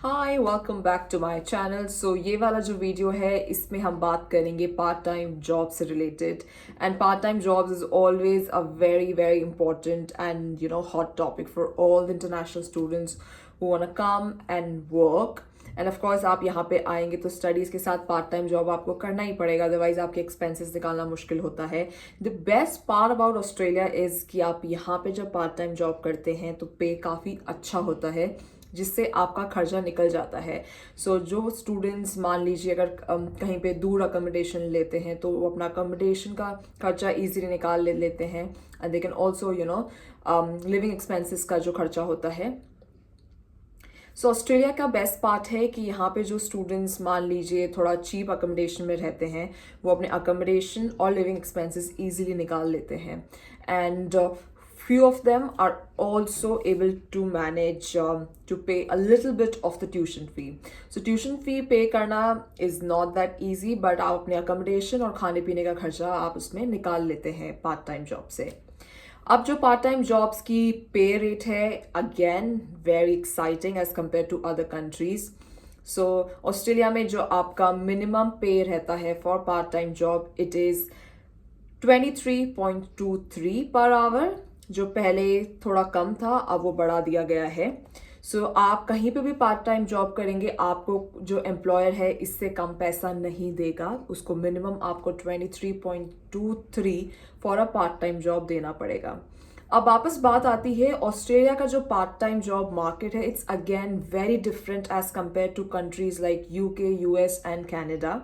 Hi welcome back to my channel. So ये वाला जो वीडियो है इसमें हम बात करेंगे पार्ट टाइम जॉब से related. And part time jobs is always a very very important and hot topic for all the international students who want to come and work. And of course आप यहाँ पे आएंगे तो studies के साथ part time job आपको करना ही पड़ेगा, अदरवाइज आपके एक्सपेंसेस निकालना मुश्किल होता है। The best part about Australia is कि आप यहाँ पे जब पार्ट टाइम जॉब करते हैं तो पे काफ़ी अच्छा होता है, जिससे आपका खर्चा निकल जाता है। जो स्टूडेंट्स मान लीजिए अगर कहीं पे दूर अकोमोडेशन लेते हैं तो वो अपना अकोमोडेशन का खर्चा इजीली निकाल लेते हैं। And they can also living expenses का जो खर्चा होता है। ऑस्ट्रेलिया का बेस्ट पार्ट है कि यहाँ पे जो स्टूडेंट्स मान लीजिए थोड़ा चीप अकोमोडेशन में रहते हैं, वो अपने अकोमोडेशन और लिविंग एक्सपेंसेस इजीली निकाल लेते हैं। And few of them are also able to manage to pay a little bit of the tuition fee. So tuition fee pay करना is not that easy, but आप अपने accommodation और खाने पीने का खर्चा आप उसमें निकाल लेते हैं पार्ट टाइम जॉब से। अब जो पार्ट टाइम जॉब्स की पे रेट है, again very exciting as compare to other countries. Australia में जो आपका मिनिमम पे रहता है for part time job, it is 23.23 per our, जो पहले थोड़ा कम था अब वो बढ़ा दिया गया है। आप कहीं पे भी पार्ट टाइम जॉब करेंगे, आपको जो एम्प्लॉयर है इससे कम पैसा नहीं देगा, उसको मिनिमम आपको 23.23 for a part time job देना पड़ेगा। अब वापस बात आती है ऑस्ट्रेलिया का जो पार्ट टाइम जॉब मार्केट है, it's again very different as compare to countries like UK, US and Canada.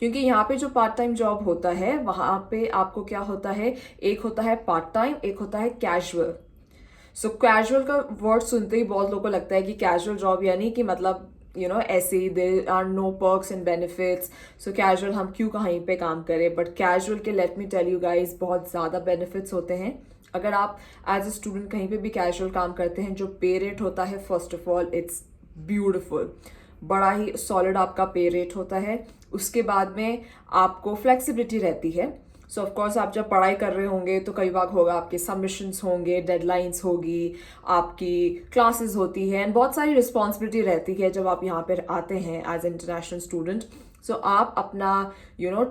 क्योंकि यहाँ पे जो पार्ट टाइम जॉब होता है वहाँ पे आपको क्या होता है, एक होता है पार्ट टाइम, एक होता है कैजुअल। कैजुअल का वर्ड सुनते ही बहुत लोगों को लगता है कि कैजुअल जॉब यानी कि मतलब ऐसे there are no perks and benefits, casual हम क्यों कहीं पे काम करें। बट कैजुअल के let me tell you guys बहुत ज़्यादा बेनिफिट्स होते हैं। अगर आप एज अ स्टूडेंट कहीं पे भी कैजुअल काम करते हैं, जो पे रेट होता है first of all it's beautiful, बड़ा ही सॉलिड आपका पे रेट होता है। उसके बाद में आपको फ्लेक्सिबिलिटी रहती है। ऑफ कोर्स आप जब पढ़ाई कर रहे होंगे तो कई बार होगा आपके सबमिशंस होंगे, डेडलाइंस होगी, आपकी क्लासेस होती है एंड बहुत सारी रिस्पॉन्सिबिलिटी रहती है जब आप यहाँ पर आते हैं एज इंटरनेशनल स्टूडेंट। आप अपना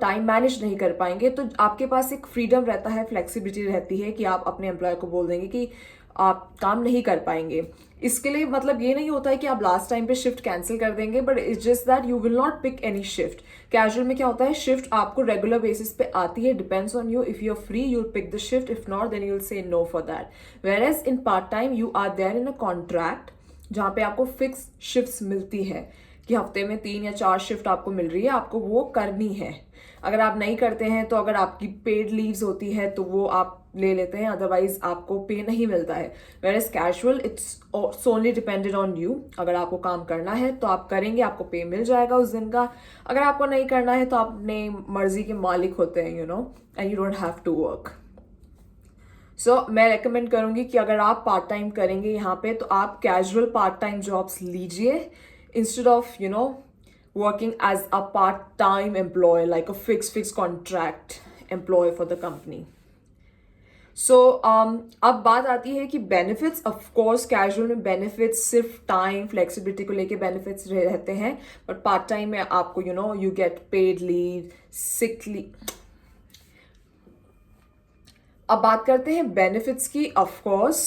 टाइम मैनेज नहीं कर पाएंगे, तो आपके पास एक फ्रीडम रहता है, फ्लेक्सिबिलिटी रहती है कि आप अपने एम्प्लॉयर को बोल देंगे कि आप काम नहीं कर पाएंगे। इसके लिए मतलब ये नहीं होता है कि आप लास्ट टाइम पे शिफ्ट कैंसिल कर देंगे, but it's just that you will not pick any shift. Casual में क्या होता है, शिफ्ट आपको रेगुलर बेसिस पे आती है, depends on you. If you are free you will pick the shift, if not then you will say no for that. Whereas in part time you are there in a contract, जहाँ पे आपको fix shifts मिलती है कि हफ्ते में 3 या 4 shift आपको मिल रही है, आपको वो करनी है। अगर आप नहीं करते हैं तो अगर आपकी पेड लीव्स होती है तो वो आप ले लेते हैं, अदरवाइज आपको पे नहीं मिलता है। Where is casual it's solely depended on you. अगर आपको काम करना है तो आप करेंगे, आपको पे मिल जाएगा उस दिन का। अगर आपको नहीं करना है तो आप अपने मर्जी के मालिक होते हैं, and you don't have to work. मैं रेकमेंड करूंगी कि अगर आप पार्ट टाइम करेंगे यहाँ पे तो आप कैजुअल पार्ट टाइम जॉब्स लीजिए instead of working as a part-time employee, like a fixed contract employee for the company. अब बात आती है कि बेनिफिट्स। ऑफ कोर्स कैजुअल में बेनिफिट्स सिर्फ टाइम फ्लेक्सिबिलिटी को लेके बेनिफिट्स रहते हैं, बट पार्ट टाइम में आपको you get paid leave, sick leave. अब बात करते हैं बेनिफिट्स की। ऑफ कोर्स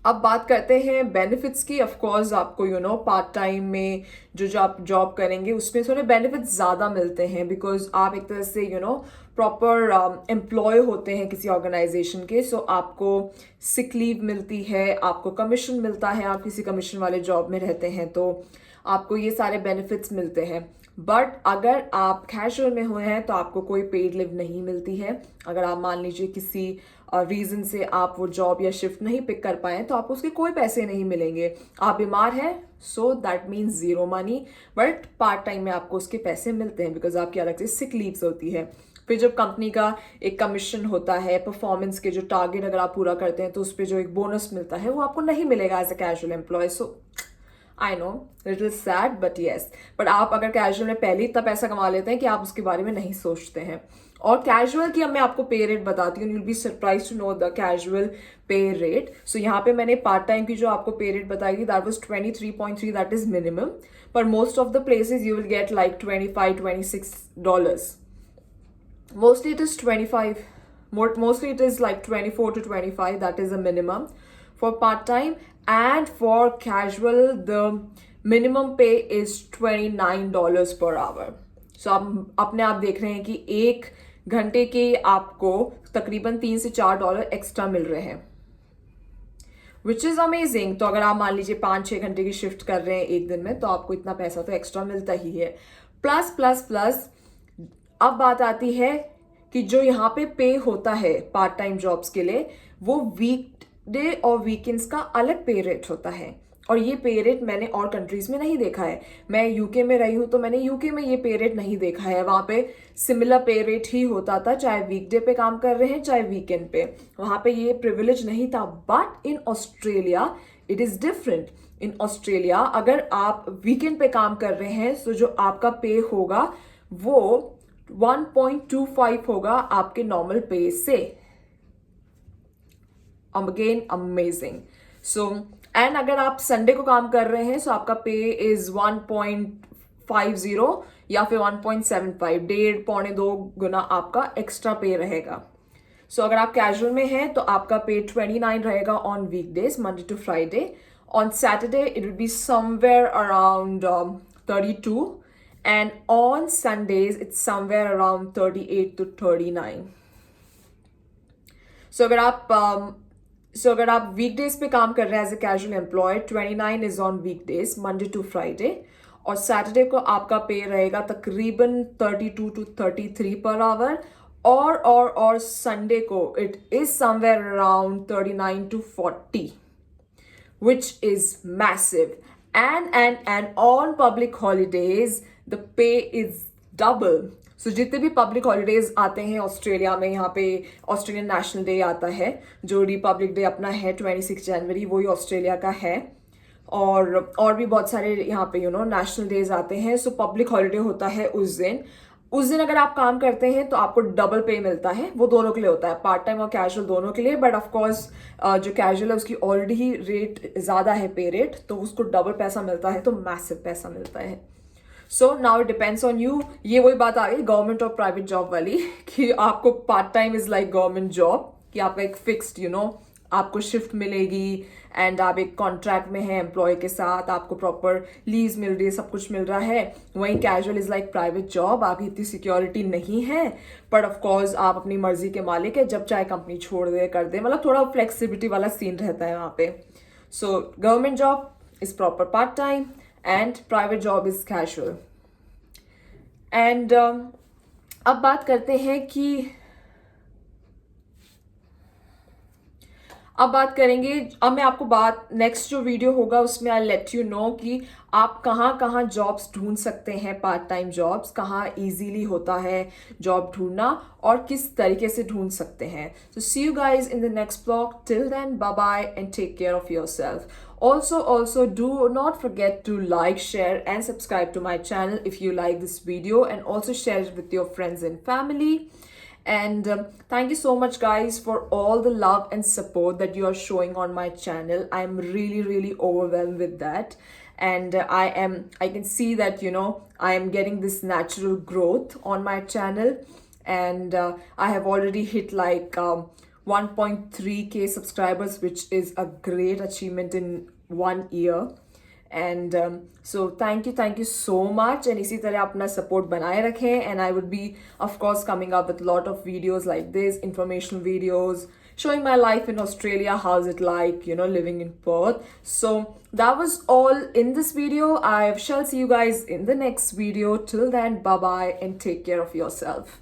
अब बात करते हैं बेनिफिट्स की। ऑफ कोर्स आपको पार्ट टाइम में जो आप जॉब करेंगे उसमें थोड़े बेनिफिट्स ज़्यादा मिलते हैं, बिकॉज आप एक तरह से प्रॉपर एम्प्लॉय होते हैं किसी ऑर्गेनाइजेशन के। आपको सिक लीव मिलती है, आपको कमीशन मिलता है, आप किसी कमीशन वाले जॉब में रहते हैं तो आपको ये सारे बेनिफिट्स मिलते हैं। बट अगर आप कैजुअल में हुए हैं तो आपको कोई पेड लीव नहीं मिलती है। अगर आप मान लीजिए किसी रीज़न से आप वो जॉब या शिफ्ट नहीं पिक कर पाए तो आपको उसके कोई पैसे नहीं मिलेंगे। आप बीमार हैं so that means zero money, but part time में आपको उसके पैसे मिलते हैं बिकॉज आपकी अलग से सिक लीव्स होती है। फिर जब कंपनी का एक कमीशन होता है, परफॉर्मेंस के जो टारगेट अगर आप पूरा करते हैं तो उस पर जो एक बोनस मिलता है वो आपको नहीं मिलेगा as a casual employ. I know little sad but yes, but आप अगर कैजुअल में पहले इतना पैसा कमा लेते हैं कि आप उसके बारे में नहीं सोचते हैं। और कैजुअल की अब मैं आपको पे रेट बताती हूँ, you will be surprise to know the casual pay rate. So यहाँ पे मैंने पार्ट टाइम की जो आपको पे रेट बताई थी, that was 23.3, that is minimum. पर most of the places you will get like $25-26. Mostly it is 25. Mostly it is like 24 to 25. That is a minimum for part time. And for casual, the minimum pay is $29 per hour. So आप अपने आप देख रहे हैं कि एक घंटे के आपको तकरीबन $3 से $4 एक्स्ट्रा मिल रहे हैं, विच इज अमेजिंग. तो अगर आप मान लीजिए 5-6 घंटे की शिफ्ट कर रहे हैं एक दिन में, तो आपको इतना पैसा तो एक्स्ट्रा मिलता ही है. प्लस प्लस प्लस अब बात आती है कि जो यहाँ पे होता है पार्ट टाइम जॉब्स के लिए, वो वीकडे और वीकेंड्स का अलग पे रेट होता है. और ये पे रेट मैंने और कंट्रीज में नहीं देखा है. मैं यूके में रही हूँ, तो मैंने यूके में ये पे रेट नहीं देखा है. वहाँ पे सिमिलर पे रेट ही होता था, चाहे वीकडे पे काम कर रहे हैं चाहे वीकेंड पे. वहाँ पे ये प्रिविलेज नहीं था. But in Australia it is different. In Australia अगर आप वीकेंड पे काम कर रहे हैं, तो जो आपका पे होगा वो 1.25 होगा आपके नॉर्मल पे से. Again amazing. सो एंड अगर आप संडे को काम कर रहे हैं, सो आपका पे इज 1.50 या फिर 1.75, 1.5-1.25 गुना आपका एक्स्ट्रा पे रहेगा. सो अगर आप कैजुअल में हैं तो आपका पे 29 रहेगा on weekdays, Monday to Friday. On Saturday it will be somewhere around 32. And on Sundays, it's somewhere around 38 to 39. So अगर आप weekdays पे काम कर रहे हैं as a casual employee, 29 is on weekdays, Monday to Friday. और Saturday को आपका पे रहेगा तकरीबन 32 to 33 per hour. और Sunday को it is somewhere around 39 to 40, which is massive. And on public holidays, the pay is double. So जितने भी पब्लिक हॉलीडेज आते हैं ऑस्ट्रेलिया में, यहाँ पे ऑस्ट्रेलियन नेशनल डे आता है, जो रिपब्लिक डे अपना है 26 जनवरी, वही ऑस्ट्रेलिया का है. और भी बहुत सारे यहाँ पे नेशनल डेज आते हैं. सो पब्लिक हॉलीडे होता है उस दिन अगर आप काम करते हैं तो आपको डबल पे मिलता है. वो दोनों के लिए होता है, पार्ट टाइम और कैजुअल दोनों के लिए. बट ऑफकोर्स जो कैजुअल है उसकी ऑलरेडी ही रेट ज़्यादा है पे रेट, तो उसको डबल पैसा मिलता है, तो मैसिव पैसा मिलता है. So now it depends on you. ये वही बात आ गई गवर्नमेंट और प्राइवेट जॉब वाली कि आपको part time is like government job, कि आपका एक फिक्स्ड आपको शिफ्ट मिलेगी एंड आप एक कॉन्ट्रैक्ट में हैं एम्प्लॉय के साथ, आपको प्रॉपर लीव्स मिल रही है, सब कुछ मिल रहा है. वहीं casual is like private job, आपकी इतनी सिक्योरिटी नहीं है, बट ऑफकोर्स आप अपनी मर्जी के मालिक है, जब चाहे कंपनी छोड़ दे कर दे, मतलब थोड़ा फ्लेक्सिबिलिटी वाला सीन रहता है वहाँ पे. So government job is proper part time and private job is casual. And अब बात करते हैं कि अब बात करेंगे, अब मैं आपको नेक्स्ट जो वीडियो होगा उसमें आई लेट यू नो कि आप कहाँ कहाँ जॉब्स ढूंढ सकते हैं, पार्ट टाइम जॉब्स कहाँ इजीली होता है जॉब ढूंढना और किस तरीके से ढूंढ सकते हैं. So see you guys in the next blog. Till then bye bye and take care of yourself. Also do not forget to like, share and subscribe to my channel if you like this video, and also share it with your friends and family. And thank you so much guys for all the love and support that you are showing on my channel. I'm really overwhelmed with that. And I can see that I am getting this natural growth on my channel. And I have already hit like 1.3k subscribers, which is a great achievement in 1 year. And so thank you so much, and इसी तरह अपना support बनाए रखें. And I would be of course coming up with a lot of videos like this, informational videos showing my life in Australia, how's it like living in Perth. So that was all in this video. I shall see you guys in the next video. Till then, bye bye and take care of yourself.